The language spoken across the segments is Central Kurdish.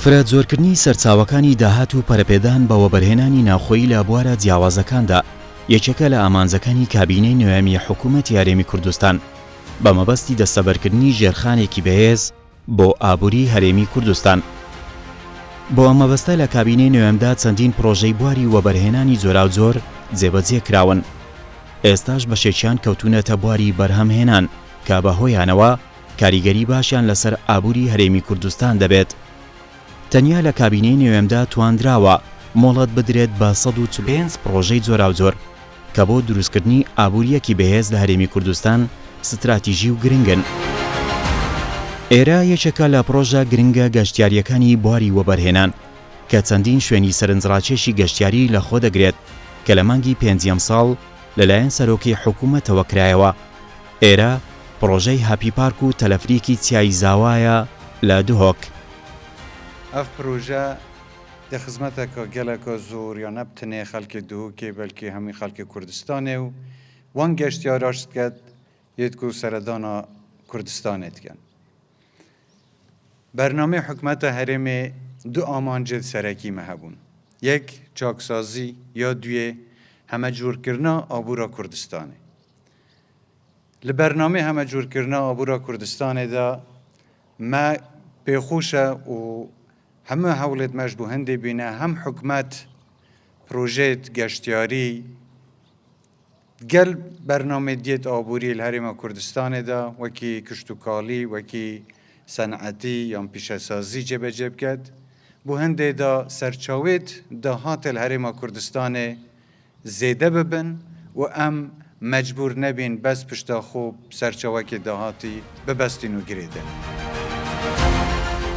فرات زۆرکردنی سەرچاوەکانی داهات و پەرەپێدان بە وەبەرهێنانی ناوخۆیی لە بوارە جیاوازەکاندا یەکێکە لە ئامانجەکانی کابینەی نوێمی حکوومەتی هەرێمی کوردستان بە مەبەستی دەستەبەرکردنی ژێرخانێکی بەهێز بۆ ئابووری هەرێمی کوردستان. بۆ ئەم مەبەستە لە کابینەی نوێمدا چەندین پرۆژەی بواری وەبەرهێنانی جۆراوجۆر جێبەجێ کراون. ئێستاش بەشێکیان کەوتونەتە بواری بەرهەمهێنان کە بەهۆیانەوە کاریگەری باشیان لەسەر ئابووری هەرێمی کوردستان دەبێت. تەنیا لە کابینەی نوێمدا توانراوە مۆڵەت بدرێت بە 145 پرۆژەی جۆراوجۆر کە بۆ دروستکردنی ئابووریەکی بەهێز لە هەرێمی کوردستان ستراتیژی و گرنگن. ئێرە یەکێکە لە پرۆژە گرنگە گەشتیاریەکانی بواری وەبەرهێنان کە چەندین شوێنی سەرنجڕاکێشی گەشتیاری لەخۆ دەگرێت کە لە مانگی پێنجەم ساڵ لەلایەن سەرۆکی حکوومەتەوە کرایەوە. ئێرە پرۆژەی هاپی پارک و تەلەفریکی چیای زاوایە لە دوهۆک. ئەف پرۆژە دەخزمەتەکە گەلەکە زۆر یا نەبتنێ خەڵکی دووکێ بەلکی هەمی خەڵکی کوردستانێ و وان گەشتیاراشت کرد یەتکو سەردانا کوردستانێت کەن. بەرنامەی حکوومەتە هەرێمێ دوو ئامانجێت سەرەکی مەهەبوون. یەک چاکسازی یا دوێ هەمە جوورکردنا ئابوورا کوردستانê. Li bernamê heme cûrkirina abûra Kurdistanê de me pêxûş e û hemû hewlên me ji bo hindê bîne hem hikûmet projeyê geştyarî gel bernamê diyet abûrî li Herêma Kurdistanê de wekî kiştûkalî, wekî senetî yan pîşesazî cêbecê biket. Bo hindê de serçawêt dahatê li Herêma Kurdistanê zêde bibin û em مجبور نبین بس پشتا خوب سەرچەوەکی داهاتی ببەستین و گرێدن.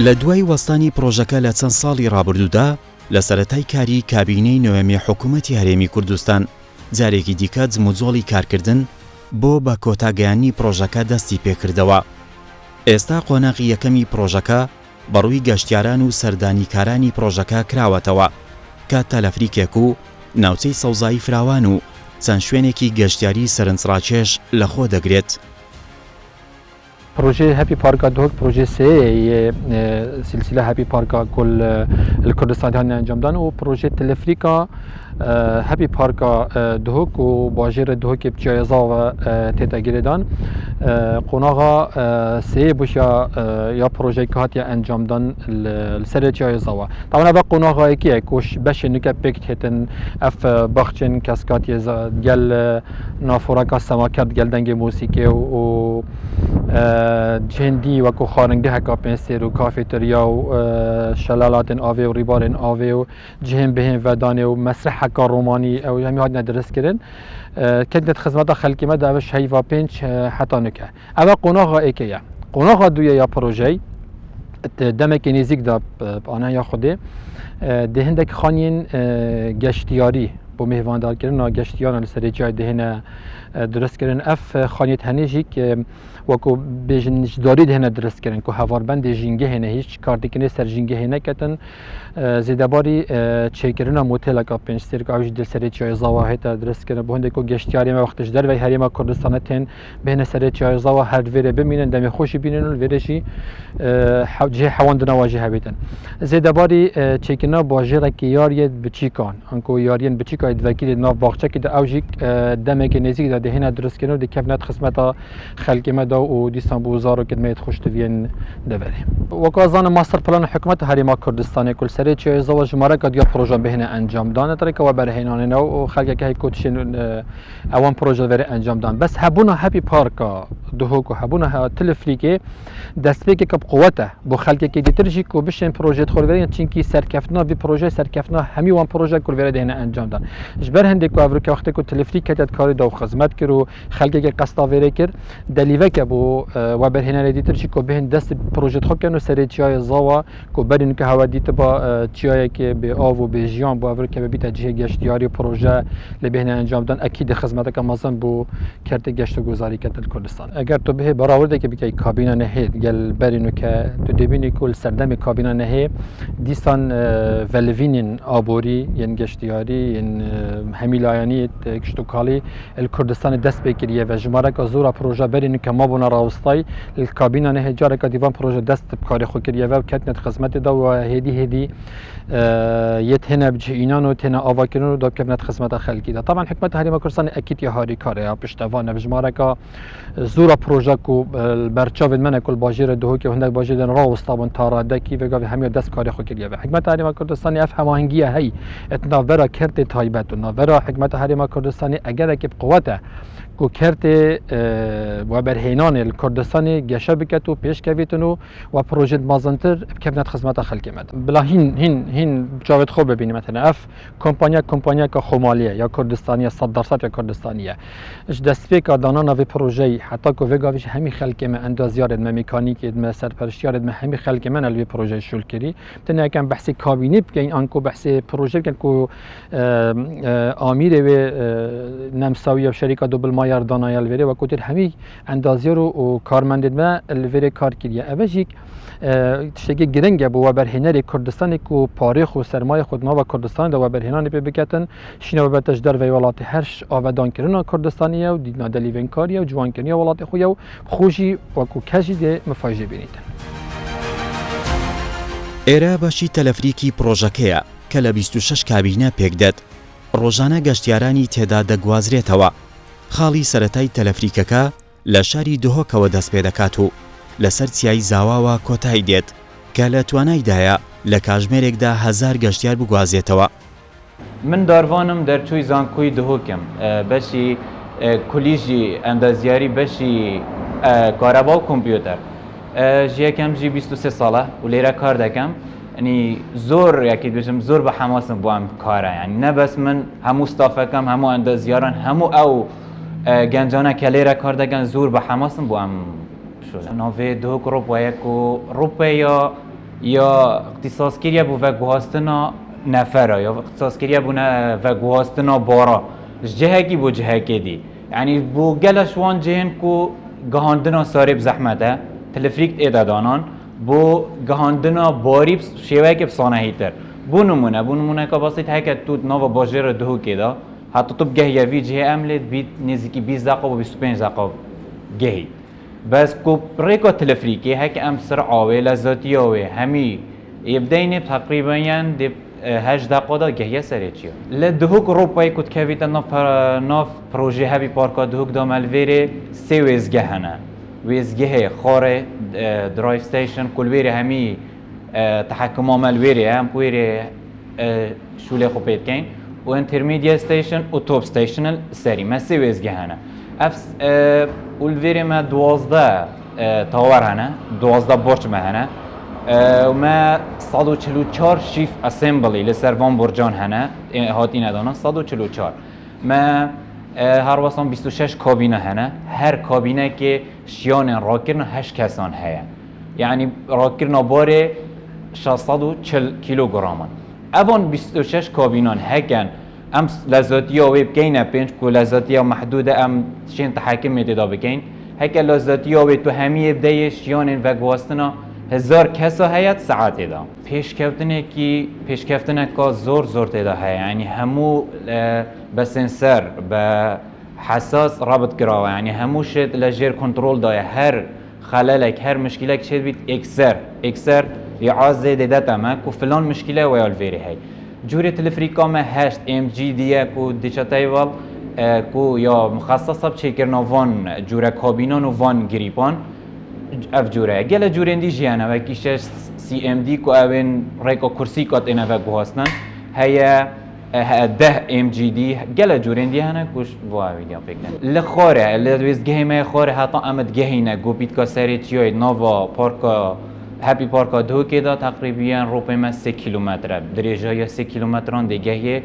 لە دوای وەستانی پرۆژەکە لە چەند ساڵی ڕابردوودا لە سەرەتای کاری کابینەی نوێمی حکوومەتی هەرێمی کوردستان جارێکی دیکە جموجۆڵی کارکردن بۆ بە کۆتاگەیانی پرۆژەکە دەستی پێکردەوە. ئێستا قۆناغی یەکەمی پرۆژەکە بەڕووی گەشتیاران و سەردانیکارانی پرۆژەکە کراوەتەوە کە تەلەفریکێک و ناوچەی سەوزایی فراوان و چەند شوێنێکی گەشتیاری سەرنجڕاکێش لەخۆ دەگرێت. پروژه هابی پارکا دوک پروژه سه سلسله هابی پارکا کل الکردستان هن انجام دادن و پروژه تلفریکا هابی پارکا دوک و باجر دوک بچایزا و تدگیردان قناغا سه بوشیا یا پروژه کاتیا انجام دادن لسر چایزا و طبعا با قناغا یکیه کوش بش نکه پکت هتن اف بخشن کاسکاتی گل نافورا سماکرد گل دنگ موسیقی و جهندی و کو خارنده هکا پنسیر و کافتریا و شلالات آوی و ریبارن آوی و جهن بهن ودانه و مسرح هکا رومانی او همی هاد ندرس کردن کدنت خدمت خلقی ما داوش هیوا پنج حتا نکه اما قناغا ایکیه قناغا دویه یا پروژه دمک نزیک دا آنها یا خوده دهندک خانین گشتیاری بو مهواندار کردن و گشتیاران لسری جای دهنه درست کردن اف خانیت هنیجی که وکو بیشتر داری دهنه درست کردن که هواربند جنگه هنه هیچ کارتکنی سر جنگه هنه کتن زیادباری چیکرنا موتیل کا پنجستر که اوج دل سری جای زواهت درست کردن بهنده که گشتیاری ما وقتش در و هریما کردستان تن بین سری جای زواه هر ویره ببینن دم خوشی بینن و ویرشی جه حواندنا واجه هبیتن زیادباری چیکنا باجر که یاریت بچیکان انکو یارین بچیکای دوکیل ناف باغچه که اوجی دمک نزیک ده هنه درست کردن و دکفنات خدمت خلقی ما و دیستان بوزارو کدمت خوشت وین دوره وکازان ماستر پلان حکومت هریما کردستان کل سری چه زواج مارک دیا پروژه بهنه انجام دادن طریقه و برهنانه و خلق که کوتشن اوان پروژه وره انجام دادن بس هبونا هابی پارکا دوهوکو هبونا تلفریکه دست به که قوته بو خلق که دیترجی کو بشن پروژه خور وره چونکی سرکفنا بی پروژه سرکفنا همی وان پروژه کل وره دهنه انجام دادن جبر هندی کو افریقا وقتی کو تلفریک کتت کاری دو خدمت کرو خلق که قسطا وره کر دلیوه که بو و برهنه دیتر چی کو بهن دست پروژه خو کنو سری چای زاوا کو برین که هوا دیت با چای که به آو و به جیان با ور که به تجهیز گشتیاری پروژه لبهنه انجام دادن اکید خدمت که مازن بو کرت گشت و گذاری کردن کردستان اگر تو به براورده که بکی کابینه نه گل برینو که تو دبینی کل سردم کابینه نه دیسان ولوینین آبوری یعنی گشتیاری یعنی همیلایانی کشتوکالی الکردستان دست بکریه و جماره که زورا پروژه برین که ما بنا راوستای الکابینا نه جاره که دیوان پروژه دست بکاری خو کریه و کتنت خدمت دا و هدی یت هنا بجه اینان و تنا آواکرون و داب کتنت خدمت خلقی دا طبعا حکمت هریما کردستان اکید یا هاری کاره یا پشتوانه بجماره که زورا پروژه کو برچاو من کل باجر دو که هندک باجر دن راوستا بن تارادکی و گاوی همه دست کاری خو کریه و حکمت هریما کردستان افهم هنگیه هی اتنا ورا کرت تایبت و ورا حکمت هریما کردستانی اگر که قوته کو کرت و برهینان الکردستانی گشه بکت و پیش کویتنو و پروژه مازنتر کبنت خدمت خلق مد بلا هین جاوید خوب ببینیم مثلا اف کمپانیا که خمالیه یا کردستانیه 100% یا کردستانیه اش دست پیک دانا نوی پروژه حتی که وگاویش همی خلق ما اندازیار ما مکانیک ما سرپرشتیار ما همی خلق من الوی پروژه شول کری تنها کم بحث کابینه بکن آنکو بحث پروژه بکن کو آمیر و نمساوی و شرکت دوبل مایار دانایل وری و کوتر همی اندازیار و کارمند ما الوی کار کریه اوجیک تشتگی گرنگه بو و برهنر کردستان کو پاریخ و سرمایه خود نو کردستان دو و برهنان پی بکتن شینو به تجدر و ولات هرش آودان کردن کردستانیه و دینا دلیون کاریه و جوان کردنیه ولات خویا و خوشی و کو کشی ده مفاجئ بینیدن ئێرە بەشی تەلەفریکی پرۆژەکەیە کە لە 26 کابینە پێکدەت ڕۆژانە گەشتیارانی تێدا دەگوازرێتەوە خاڵی سەرەتای تەلەفریکەکە لە شاری دهۆکەوە دەست پێ دەکات و لەسەر چیای زاواوە کۆتایی دێت کە لە توانایدایە لە کاژمێرێکدا 1000 گەشتیار بگوازێتەوە. من داروانم دەرچووی زانکۆی دهۆکم بەشی کولیژی ئەندازیاری بەشی کارەبا و کۆمپیوتەر ژیەکەم ژی 23 ساڵە و لێرە کار دەکەم ینی زۆر یاکی بێژم زۆر بە حەماسم بۆ ئەم کارە ینی نەبەس من هەموو ستافەکەم هەموو ئەندازیاران هەموو ئەو گەنجانە کە لێرە کار دەکەن زۆر بە حەماسم بۆ ئەم ناوێ دهۆک ڕۆپایەک و ڕۆپەیە یا اختصاصکریە بۆ vegguhastina nefera ya اختصاصکریە بۆ vegguhastina bara ji cihekî bۆ cihekê dî yanî bû gelek ji wan cihên ku gihandina sarê bi zehmet e tilifrîk êde danan بۆ gihandina barî şêweyekê bi sanehîtir bû nimûneka basît heke tu nava bajêra dihokê da heta tu bigehîye vî cihê em lê bî nêzîkî 20 deqa û 25 deqa gehî بس کو ريكو تلفريكي هيك ام سرعه وي لذاتيه وي همي يبدأني تقريبا دي 8 دقيقه جهيه سريتشيا لدهوك روباي كنت كافيتا ناف بروجي هابي باركا دهوك دام الفيري سي ويزجه هنا ويزجه خوري درايف ستيشن كل ويري همي تحكم عمل ويري هم ويري شولي خو بيت كاين وانترميديا ستيشن وتوب ستيشن سري ما سي ويزجه هنا افس والفيري ما 12 تاور هنا 12 برج ما هنا وما 144 شيف اسمبلي لسروان برجان هنا هاتين دانا 144 ما هر وصل 26 کابینه هنا هر کابینه که شیان راکرنا 8 کسان هيا يعني راکرنا باره 640 کیلوگرام اون 26 کابینان هکن ام لذاتیه و بکینه پنج کو لذاتیه محدوده ام شین تحکم میده بکین هک لذاتیه و تو همیه بدهش شیان و گواستنا 1000 کسا هیت ساعت دا پیشکفتنه که زور تدا هی یعنی همو بسنسر به حساس رابط کراوه یعنی همو شد لجر کنترل دایه هر خلالک هر مشکلک شد بید اکسر یعازه دیده تمه که فلان مشکله ویال ویری هی جوری تلفریکا ما 8 ام جی دیه کو دیچاتایوال کو یا مخصصه بچکرنا وان جوره کابینان و وان گریپان اف جوره گله جورندی جیانه و کیش سی ام دی کو اون ریکا کرسی کات اینا و گوهستن هيا 10 ام جی دی گله جورندی هنه کوش وا ویدیو پکن لخوره لویز گهیمه خوره حتی امد گهینه گو بیت کا سری چیای نووا پارکا هپی پارکا دو که دا تقریبا روپه ما 3 کیلومتر درجه یا 3 کیلومتران دیگه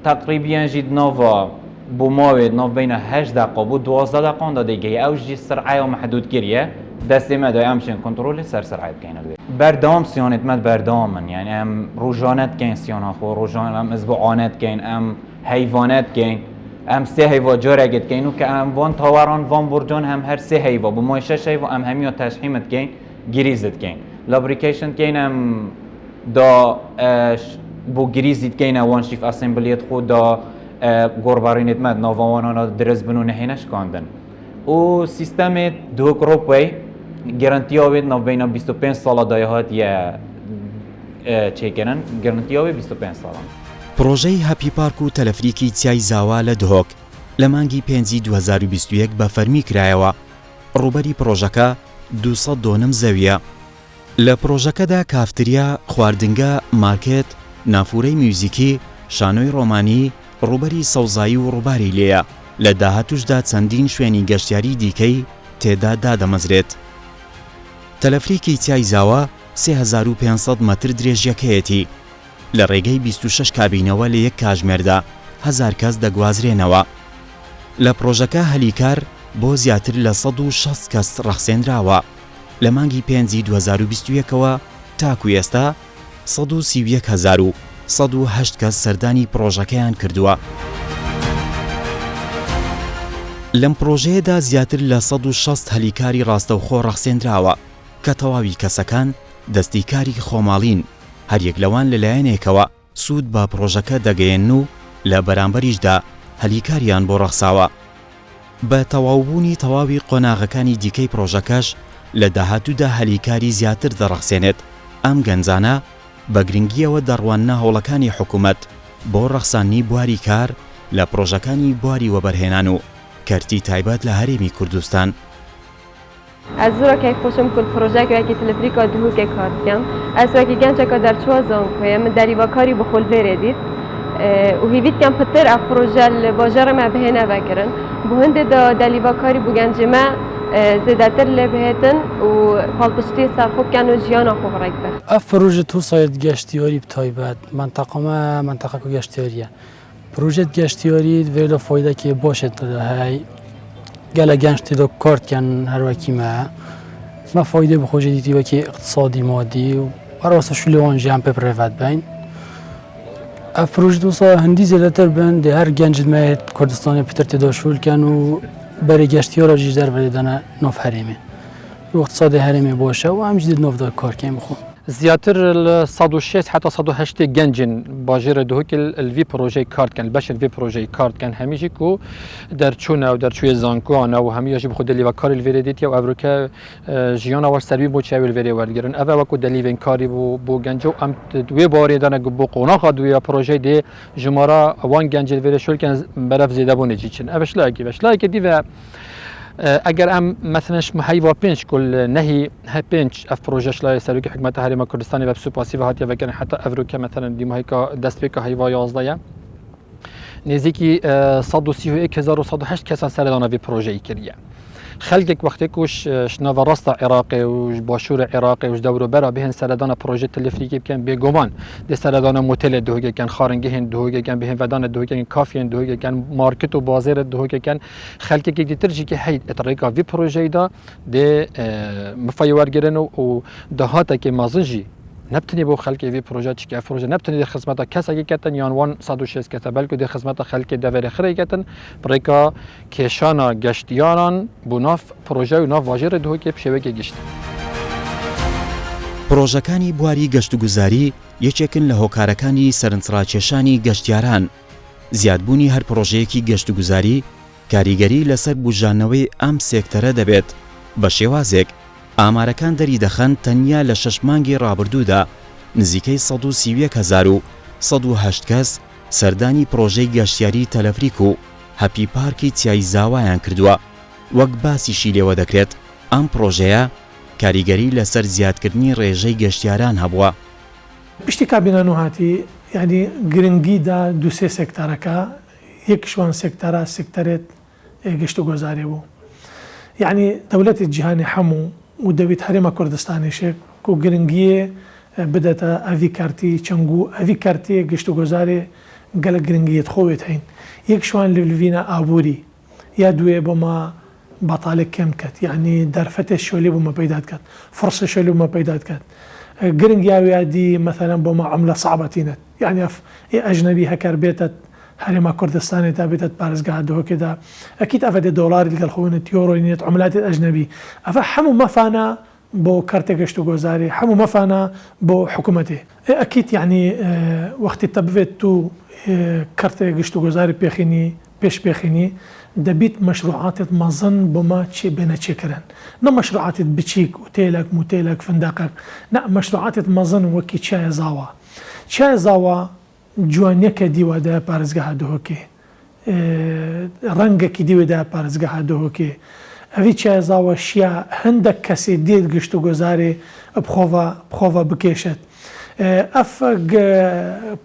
تقریبا جید نووا بو ماوید نو بین 8 دقیقه بو 12 دقیقه دا دیگه اوج جی سرعه محدود کریه دست ما دا امشن کنترل سرعه بکنه بردام سیانت مد بردامن یعنی ام روزانت کین سیانا خو روزان ام اسبوعانت کین ام حیوانات کین ام سه حیوان جارگت کین و که ام وان تاوران وان برجان هم هر سه حیوان بو ما 6 حیوان ام همیا تشحیمت کین گریزت کین لابریکیشن کین ام دا بو گریزیت گینا وان شیف اسمبلیت خود دا گوربارینت مد نووانانا درز بنو نهینش کاندن و سیستم دو کروپی گارانتیاوی نو بین 25 سال دایهات یا چیکنن گارانتیاوی 25 سال پرۆژەی هەپی پارک و تەلەفریکی چیای زاوا لە دهۆک لە مانگی 5 2021 بە فەرمی کرایەوە. ڕوبەری پرۆژەکە 202 زەویە. لە پرۆژەکەدا کافتریا، خواردنگە، مارکێت، نافورەی میوزیکی، شانۆی ڕۆمانی، ڕوبەری سەوزایی و ڕووباری لێیە. لە داهاتوشدا چەندین شوێنی گەشتیاری دیکەی تێدا دادەمەزرێت. تەلەفریکی چیای زاوا 3500 مەتر درێژیەکەیەتی. لە ڕێگەی 26 کابینەوە لە یەک کاژمێردا 1000 کەس دەگوازرێنەوە. لە پرۆژەکە هەلیکار بۆ زیاتر لە 160 کەس ڕەخسێنراوە. لە مانگی 5 2021ەوە تاکو ئێستا 131,108 کەس سەردانی پرۆژەکەیان کردووە. لەم پرۆژەیەدا زیاتر لە 160 هەلیکاری ڕاستەوخۆ ڕەخسێنراوە کە تەواوی کەسەکان دەستی کاری خۆماڵین. هەریەک لەوان لەلایەنێکەوە سوود با پرۆژەکە دەگەیەن و لە بەرامبەریشدا هەلیکاریان بۆ ڕەخساوە. بە تەواوبوونی تەواوی قۆناغەکانی دیکەی پرۆژەکەش لە داهاتوودا هەلیکاری زیاتر دەڕەخسێنێت. ئەم گەنجانە بە گرنگیەوە دەڕوانە هەوڵەکانی حکوومەت بۆ ڕەخساندنی بواری کار لە پرۆژەکانی بواری وەبەرهێنان و کەرتی تایبەت لە هەرێمی کوردستان. از زورا کیف خوشم کل پروژه که تلفریکا دهو که کار کردم از وقتی گنج که در چوازم که من دری وکاری بخول وردید و هیوید کم پتر اف پروژه باجر ما بهنه بکرن بهنده دا دلی وکاری بگنج ما زیادتر لبهتن و پالپشتی صرفو کن و جیان خوب رکبه. اف پروژه تو سایت گشتیاری بتایبت منطقه کو گشتیاریه. پروژه گشتیاری ویلو فایده که باشد های گله گنج تیدا کارت کن هر وکی ما فایده بخوجه دیتی و که اقتصادی مادی و راست شلوان جمع پرفت بین افروج دوسا هندی زیادتر بین ده هر گنج ما کردستان پیتر تیدا شول کن و برای گشتی ها را جیدر بریدن ناف حریمه و اقتصاد حریمه باشه و هم جدید ناف دا کار کن بخون زیاتر 106 حتی 108 گنجن باجر دهوک الوی پروژه کارت کن البش الوی پروژه کارت کن همیشه کو در چونه و در چوی زانکوانه و همیشه بخود دلیو کار الویدیتی و افریقا جیانا و سربی بو چاویل وری ورگرن اوا کو دلیو کاری بو گنجو ام دوی باری دانه بو قونا خدوی پروژه دی جمارا وان گنج الوی شول کن برف زیاده بونه چین اوش لاکی دی و اگر ام مثلا محیوا پنج کل نهی ها پنج اف پروژهش لای سروک حکومت هرم کردستان و سوپاسی و هاتی و کن حتی افریقا مثلا دیمایی که دست به که هیوا 11 نزدیکی 131,108 کسان سردان وی پروژه ای کردیه. خلقك وقتی کش شنو راست عراقی و باشور عراقی و دور برا بهن سردان پروژه تلفریکی بکن بگمان ده سردان موتل دوگه کن خارنگه هن دوگه کن بهن ودان دوگه کن کافی هن دوگه کن مارکت و بازار دوگه کن خلقك دیترجی که هید اتریکا وی پروژه دا ده مفایور گرن و دهاتا که مازنجی نبتنی بو خلق وی پروژه چی که پروژه نبتنی در خدمت کسی که کتن یان وان 106 کتا بلکه در خدمت خلق دور خری کتن برای کشانا گشتیانان بو ناف پروژه و ناف واژر دو که شبکه گشت. پرۆژەکانی بواری گەشتوگوزاری یەکێکن لە هۆکارەکانی سەرنجڕاکێشانی گەشتیاران. زیادبوونی هەر پرۆژەیەکی گەشتوگوزاری کاریگەری لەسەر بوژانەوەی ئەم سێکتەرە دەبێت بە شێوازێک ئامارەکان دەری دەخەن تەنیا لە 6 مانگی ڕابردوودا نزیکەی 130,108 کەس سەردانی پرۆژەی گەشتیاری تەلەفریک و هەپی پارکی چیای زاوایان کردووە. وەک باسیشی لێوە دەکرێت ئەم پرۆژەیە کاریگەری لەسەر زیادکردنی ڕێژەی گەشتیاران هەبووە. پشتی کابینان و هاتی یعنی گرنگیدا دو سێ سێکتارەکە یەکشوان سێکتەرە سێکتەرێت گەشتوگۆزاری بوو. یعنی دەوڵەتی جیهانی هەموو و دەوێت هەرێمە کوردستانیشێک و گرنگیە بدەتە ئەڤی کارتی چەنگو ئەڤی کارتێ گەشتوگۆزارێ گەلە گرنگیت خۆوێت هەین. یەکشوان لڤینە ئابووری یا دوێ بۆمە بەتاڵێک کەم کات یعنی دەرفەتێ شۆلی بۆمە پەیدا کات فرسە شۆلی بۆمە پەیدا کات گرنگیاویادی مثلا بۆمە عەملە سەعبەتینەت یعنی ئەژنەبی هەکار بێتە هەرێمە کوردستانێتا بێتە پارێزگا دۆکێدا ئەکید ئەفە دێ دۆڵاری لەگەڵ خۆنێت یۆڕۆینێت عەملاتی ئەژنەبی ئەفە هەموو مەفانە بو كارت گشت و گذاری همو مفانا بو حكومته اكيد يعني وقت تبفت تو كارت گشت و گذاری بيخيني پیش بخینی دبیت مشروعات مزن بما چی بینه چی کرن نه مشروعات بچیک اوتیلک موتیلک فندقک نه مشروعات مزن وکی چای زاوا جوانیه که دیو ده پارزگاه دهوکی رنگ کی دیو ده پارزگاه دهوکی اوی چای زاوا شیا هندک کسی دید گشت و گذاری بخوا بکشت افق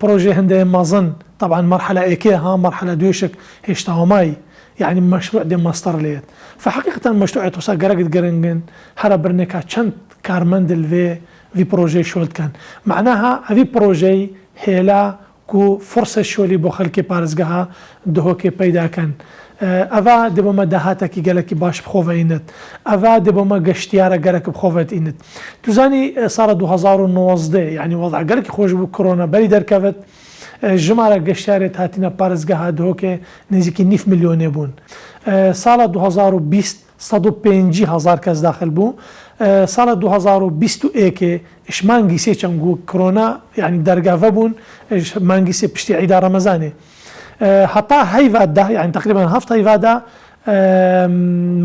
بروجي هنده مازن طبعا مرحله ايكيها مرحله دوشك هشتاوماي يعني مشروع دي ماستر ليت فحقيقه مشروع توسا قرقت قرنجن هرا برنيكا چند كارمندل في بروجي شولد كان معناها في بروجي هيلا كو فرصه شولي بو خلكي بارزگها دهوكي پیدا كان اوا دبما دهاتکی گلکی باش بخوفه اینت اوا دبما گشتیاره گلک بخوفه اینت توزانی سال 2019 يعني وضع گلکی خوش بو کرونا بری درکفت جمعه گشتیاره تاتینا پارزگاه دهوکه نزدیکی 9 میلیون بون سال 2020 150,000 کس داخل بو سال 2021 اش مانگیسی چنگو کرونا يعني درگاه بون مانگیسی پشتی عید رمضانه حتى هيفادا يعني تقريبا هفت هيفادا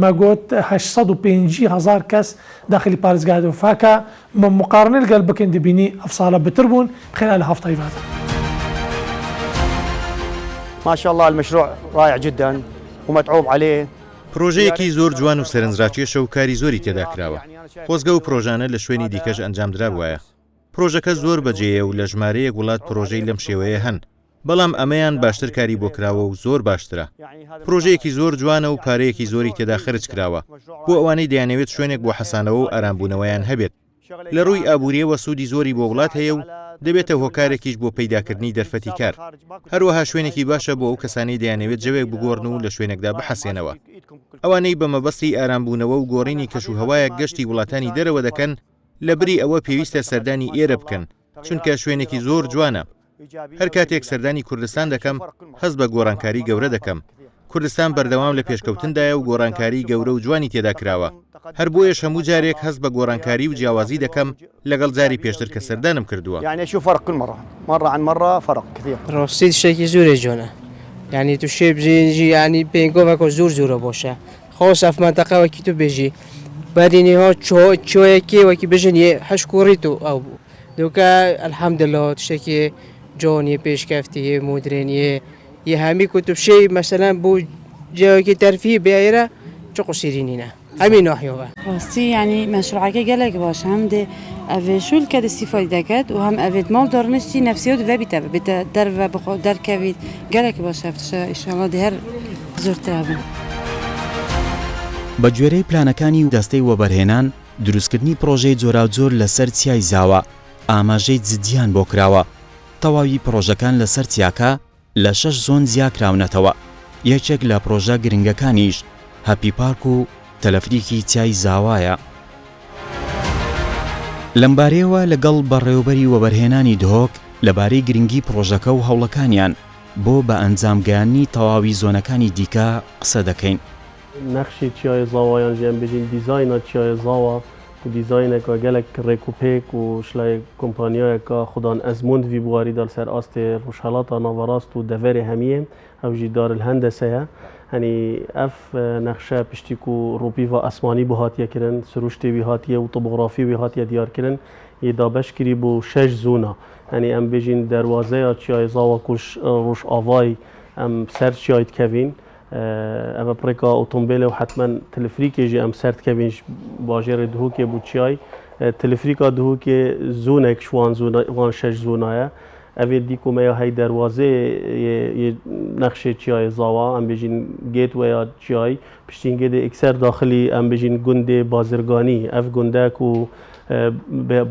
ما قلت 850,000 كاس داخل باريس قاعد فاكا مقارنة القلب كندي بيني أفصاله بتربون خلال هفت هيفادا. ما شاء الله المشروع رائع جدا ومتعوب عليه. پرۆژەیەکی زۆر جوان و سەرنجڕاکێشە و کاری زۆری تێدا کراوە. خۆزگە و پرۆژانە لە شوێنی دیکەش ئەنجامدرا بووایە. پرۆژەکە زۆر بەجێیە و لە ژمارەیەک وڵات پرۆژەی لەم شێوەیە هەن. بەڵام ئەمەیان باشتر کاری بۆ کراوە و زۆر باشترە. پرۆژەیەکی زۆر جوانە و پارەیەکی زۆری تێدا خرج کراوە. بۆ ئەوانەی دەیانەوێت شوێنێک بۆ حەسانەوە و ئارامبوونەوەیان هەبێت. لە ڕووی ئابووریەوە سوودی زۆری بۆ وڵات هەیە و دەبێتە هۆکارێکیش بۆ پەیداکردنی دەرفەتی کار. هەروەها شوێنێکی باشە بۆ ئەو کەسانی دەیانەوێت جەوێک بگۆڕن و لە شوێنێکدا بحەسێنەوە. ئەوانەی بە مەبەستی ئارامبوونەوە و گۆڕینی کەشوهەوایە گەشتی وڵاتانی دەرەوە دەکەن لەبری ئەوە پێویستە سەردانی ئێرە بکەن چونکە شوێنێکی زۆر جوانە. هەر کاتێک سەردانی کوردستان دەکەم هەست بە گۆڕانکاری گەورە دەکەم. کوردستان بەردەوام لە پێشکەوتندایە و گۆڕانکاری گەورە و جوانی تێدا کراوە. هەر بۆیەش هەموو جارێک هەست بە گۆڕانکاری و جیاوازی دەکەم لەگەڵ جاری پێشتر کە سەردانم کردووە. يعني شو فرق كل مرة عن مرة فرق كثير. ڕاستی شتێکی زۆرە جوانە. يعني تو شێ بژێنجی ینی پێنگۆڤەکە زۆر باشە. خۆس ئەف مەنتەقەوەکی تو بێژی بەرینیها چۆیەکی وەکی بژن هەش کوڕیت و ئەو بوو. دوکە الحەمدلله تشتێکی جوانی پێشکەفتیە مدرێنیە یە هەمی کوتوبشەی مەسەلەن بۆ جیاوەکی تەرفی بێایرە چ قوسیرینینە. همین ناحیه راستی یعنی مشروعی گلک باشه هم ده اوشول که استفاده کرد و هم اوید مال دارنشتی نفسی و بیت در و بخو در کوید گلک باشه ان شاء الله ده هر زورتر بن. بە گوێرەی پلانەکانی و دەستەی وەبەرهێنان دروستکردنی پرۆژەی جۆراوجۆر لەسەر چیای زاوە ئاماژەی جدیان بۆ کراوە. تەواوی پرۆژەکان لەسەر چیاکە لە 6 زۆن جیاکراونەتەوە. یەکێک لە پرۆژە گرنگەکانیش هەپی پارک و تەلەفریکی چای زاوایە. لەمبارەیەوە لەگەڵ بەڕێوەبەری وەبەرهێنانی دهۆک لەبارەی گرنگی پرۆژەکە و هەوڵەکانیان بۆ بە ئەنجامگەیاندنی تەواوی زۆنەکانی دیکە قسە دەکەین. نقشی چیای زاوایان جیان بجین دیزاینا چیای زاوا و دیزاینێک گەلک ڕێکوپێک و شلای کۆمپانیایەکە خوددان ئەزموند وی بواری دەل سەر ئاستێ ڕۆژهەڵاتە ناوەڕاست و دەڤێرێ هەمیە ئەو ژی دارالهەندەسەیە. هەنی ئەف نەخشە پشتیک و ڕوپیڤە ئەسمانی بۆ هاتیەکردن سروشتێوی هاتیە و تۆپۆغرافیوی هاتیە دیارکردن یێدا بەشکری بۆ 6 زوونە. هەنی ئەم بێژین دەواازەیە چیای زاوا ڕۆژ ئاوای ئەم سەر چیای دکەوین. ئەمە پڕێکا ئۆتۆمبیلە و حتمما تلفریکێژی ئەم سەر دکەوین باژێڕێ دهوکێ بوو چیای تلفریکا دهوکێ زوونێک وان 6 زوونایە. ئەوێ دیکۆمەیە هەی دەواازێ نەخشێ چیای زاوا ئەم بێژین گێت وەیە چیای پشتینگێدە ئیکسەر داخلی ئەم بێژین گوندێ بازرگانی ئەف گوندەک و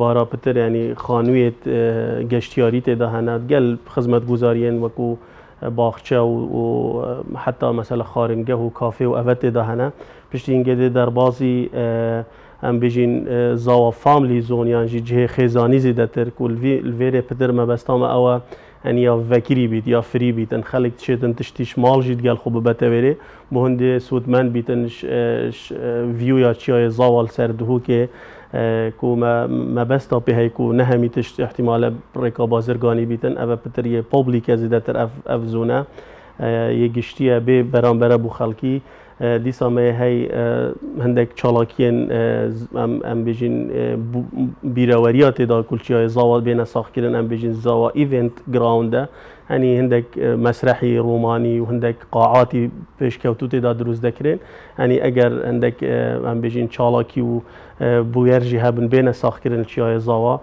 باراپتر ینی خانوویێت گەشتیاری تێدا هەنات گەل خزمەت گوزاریێن وەکو باخچە و حتا مەسەلە خارنگە و کافێ و ئەvە تێدا هەنە پشتینگێدێ دەربازی ئەم بێژین زاوا فاملی زۆنیان ژی جهێ خێزانی زیدەتر و لێرێ پتر مەبەستامە ئەوە يعني یا وکری بیت یا فری بیتن خلق تشتن تشتیش مال جید گل خوب بتویره بهند سودمن بیتن ویو یا چیای زوال سر دهو که کو ما بس تا به کو نهمی تشت احتمال رکاب بازرگانی بیتن او پتریه پابلیک زیاده تر اف زونه یه گشتیه به برانبر بو خلکی دیسا ما هی هندک چالاکین ام بیجین بیراوریات دا کلچیای زاوال بین ساخت کردن ام بیجین زاوا ایونت گراونده يعني هندك مسرحي روماني وهندك قاعاتي پیش كوتوتي دا دروز دكرين يعني اگر هندك ام بيجين چالاكي و بويرجي هبن بين ساخت كردن چيای زاوا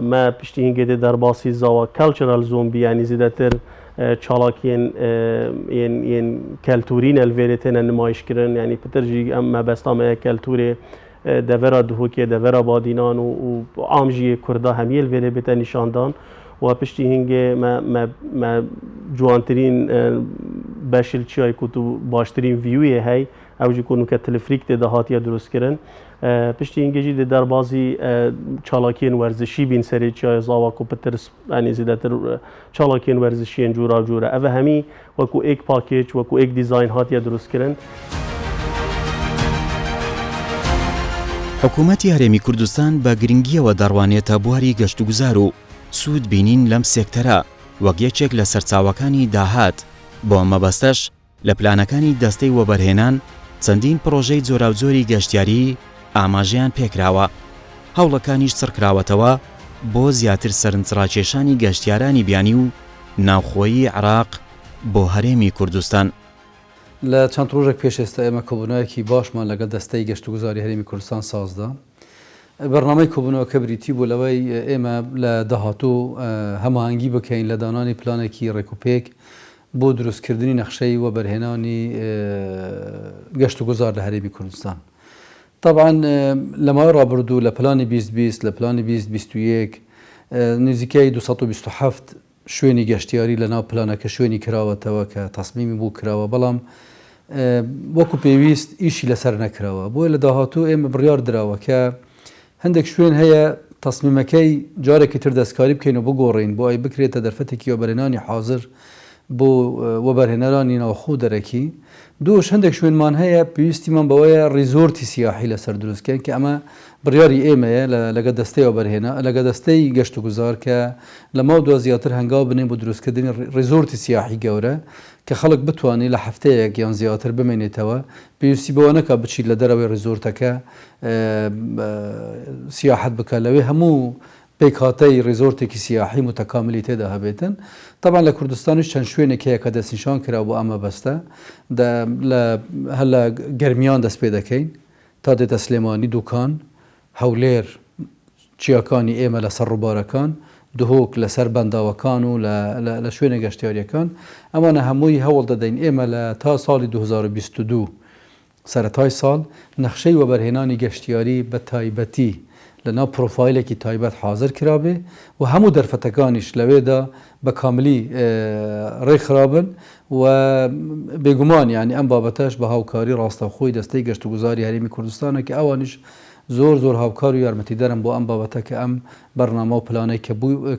ما پشتی هنگه در باسی زاوا کلچرال زون بی یعنی زیادتر چالاکین ین کلتورین الویرتن نمایش کردن یعنی پترجی اما بستام کلتور دورا دهوکی دورا بادینان و عامجی کردا همی الویره بتن نشاندان و پشتی هنگه ما جوانترین باشل چیای کتو باشترین ویوی هی اوجی کنو که تلفریک دهاتی درست کردن پشتی اینجا در بازی چالاکین ورزشی بین سری چای زاوا کو پترس یعنی زیادتر چالاکین ورزشی جورا جورا اوه همی وکو ایک پاکیج وکو ایک دیزاین هاتی درست کردن. حکوومەتی هەرێمی کوردستان بە گرنگیەوە دەڕوانێتە بواری گەشتوگوزار و سوود بینین لەم سێکتەرە وەک یەکێک لە سەرچاوەکانی داهات بۆ مەبەستەش لە پلانەکانی دەستەی وەبەرهێنان چەندین پرۆژەی جۆراوجۆری گەشتیاری ئاماژەیان پێکراوە هەوڵەکانیش سڕکراوەتەوە بۆ زیاتر سەرنجڕاکێشانی گەشتیارانی بیانی و ناوخۆیی عێراق بۆ هەرێمی کوردستان. لە چەند ڕۆژێک پێش ئێستا ئێمە کۆبوونەوەیەکی باشمان لەگەڵ دەستەی گەشتوگوزاری هەرێمی کوردستان سازدا. بەرنامەی کۆبوونەوەکە بریتی بوو لەوەی ئێمە لە داهاتوو هەماهەنگی بکەین لە دانانی پلانێکی ڕێکوپێک بۆ دروستکردنی نەخشەی وەبەرهێنانی گەشتوگوزار لە هەرێمی کوردستان. طبعا لە ماوەی ڕابردوو لە پلانی 2020 لە پلانی 2021 نزیکەی 227 شوێنی گەشتیاری لە ناو پلانەکە شوێنی کراوەتەوە کە تەسمیمی بوو کراوە بەڵام وەکو پێویست ئیشی لەسەر نەکراوە بۆیە لە داهاتوو ئێمە بڕیار درراوە کە هەندێک شوێن هەیە تەسمیمەکەی جارێکی تر دەستکاری بکەین و بگۆڕین بۆ ئەی بکرێتە دەرفەتێکی وەبەرهێنانی حاضر بۆ وەبەرهێنەرانی ناوخۆ دەرەکی دووش هەندێک شوێنمان هەیە پێویستیمان بەوەیە ریزۆرتی سیاحی لەسەر دروستکەن کە ئەمە بڕیاری ئێمەیە لەگە دەستەی وەبەرهێنا لەگە دەستەی گەشتوگوزار کە لە ماو دو زیاتر هەنگاو بنێن بۆ دروستکردنی ریزۆرتی سیاحی گەورە کە خەڵک بتوانێت لە هەفتەیەک یان زیاتر بمێنێتەوە پێویستی بەوە نەکات بچیت لە دەرەوەی ریزۆرتەکە سیاحەت بکە لەوێ هەموو پێکهاتەی ریزۆرتێکی سیاحی متەکاملی تێدا هەبێتن. طبعا لە کوردستانیش چەند شوێنێک هەیە کە دەستنیشان کرا بۆ ئەمە بەستە هەر لە گەرمیان دەست پێ دەکەین تا دێتە سلێمانی دوکان هەولێر چیاکانی ئێمە لەسەر ڕووبارەکان دهۆک لەسەر بەنداوەکان و لە شوێنە گەشتیاریەکان ئەمانە هەمووی هەوڵ دەدەین ئێمە لە تا ساڵی 2022 سەرەتای ساڵ نەخشەی وەبەرهێنانی گەشتیاری بە تایبەتی لەناو پرۆفایلێکی تایبەت حاضر کرابێ و هەموو دەرفەتەکانیش لەوێدا بە کاملی ڕێکخرابن و بێگومان یعنی ئەم بابەتەش بە هاوکاری ڕاستەوخۆی دەستەی گەشتوگوزاری هەرێمی کوردستانە کە ئەوانیش زۆر هاوکار و یارمەتی دەرم بۆ ئەم بابەتە کە ئەم بەرنامە و پلانەی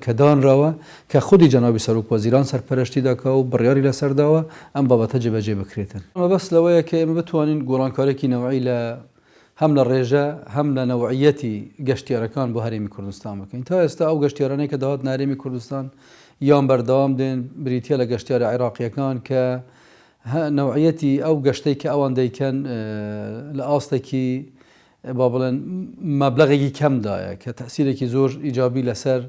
کە دانراوە کە خودی جەنابی سەرۆک وەزیران سەرپەرشتی داکا و بڕیاری لەسەرداوە ئەم بابەتە جێبەجێ بکرێتن. ئەمە بەس لەوەیە کە ئێمە بتوانین گۆڕانکارێکی نەوعی لە هەم لە ڕێژە هەم لە نەوعیەتی گەشتیارەکان بۆ هەرێمی کوردستان بکەین تا ئێستا ئەو گەشتیارانەی کە داهات هەرێمی کوردستان یان بەردەوام دێن بریتە لە گەشتیارە عێراقیەکان کە نەوعیەتی ئەو گەشتەی کە ئەوان دەیکەن لە ئاستێکی با بڵێن مەبلەغێکی کەمدایە کە تەسیرێکی زۆر ئیجابی لەسەر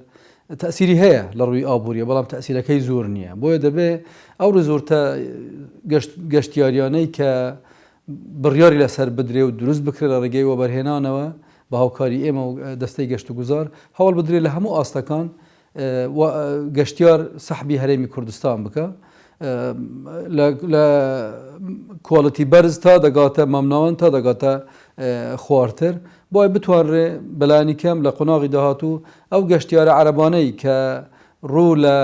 تەسیری هەیە لە ڕووی ئابووریە بەڵام تەسیرەکەی زۆر نییە بۆیە دەبێ ئەو ریزۆرتە گەشتیاریانەی کە بڕیاری لەسەر بدرێ و دروست بکرێت لە ڕێگەی وەبەرهێنانەوە بە هاوکاری ئێمە و دەستەی گەشتوگوزار هەوڵ بدرێت لە هەموو ئاستەکان گەشتیار سەحبی هەرێمی کوردستان بکە لە کواڵەتی بەرز تا دەگاتە مەمناوەن تا دەگاتە خواردتر بۆی بتوانرێ بەلایانی کەم لە قۆناغی داهاتوو ئەو گەشتیارە عەرەبانەی کە ڕوو لە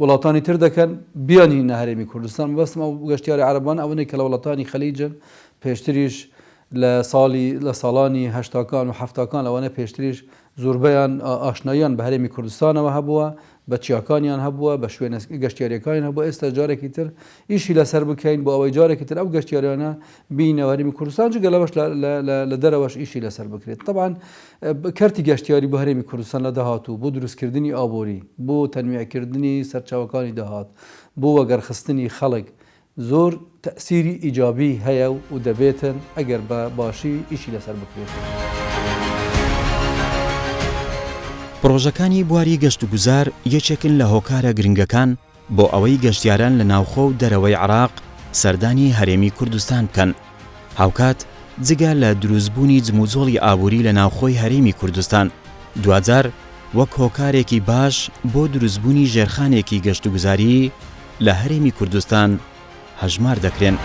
وڵاتانی تر دەکەن بیانی نە هەرێمی کوردستان بەستم ئەو گەشتیاری عەرەبان ئەوەی کە لە وڵاتانی خەلیجن پێشتریش لە ساڵانی هەشتاکان و هەفتاکان لەوانە پێشتریش زۆربەیان ئاشناییان بە هەرێمی کوردستانەوە هەبووە بە چیاکانیان هەبووە بە شوێنە گەشتیاریەکانیان هەبووە ئێستا جارێکی تر ئیشی لەسەر بکەین بۆ ئەوەی جارێکی تر ئەو گەشتیاریانە بینەوە هەرێمی کوردستان جگە لەوەش لە دەرەوەش ئیشی لەسەر بکرێت طبعاً کەرتی گەشتیاری بۆ هەرێمی کوردستان لە داهاتوو بۆ دروستکردنی ئابووری بۆ تەنویعکردنی سەرچاوەکانی داهات بۆ وەگەرخستنی خەڵک زۆر تەسیری ئیجابی هەیە و دەبێتن ئەگەر بە باشی ئیشی لەسەر بکرێت. پرۆژەکانی بواری گەشت و گوزار یەکێکن لە هۆکارە گرنگەکان بۆ ئەوەی گەشتیاران لە ناوخۆ و دەرەوەی عراق سەردانی هەرێمی کوردستان بکەن. هاوکات جگە لە دروستبوونی جموجۆڵی ئابووری لە ناوخۆی هەرێمی کوردستان دوجار وەک هۆکارێکی باش بۆ دروستبوونی ژێرخانێکی گەشت و گوزاری لە هەرێمی کوردستان هەژمار دەکرێن.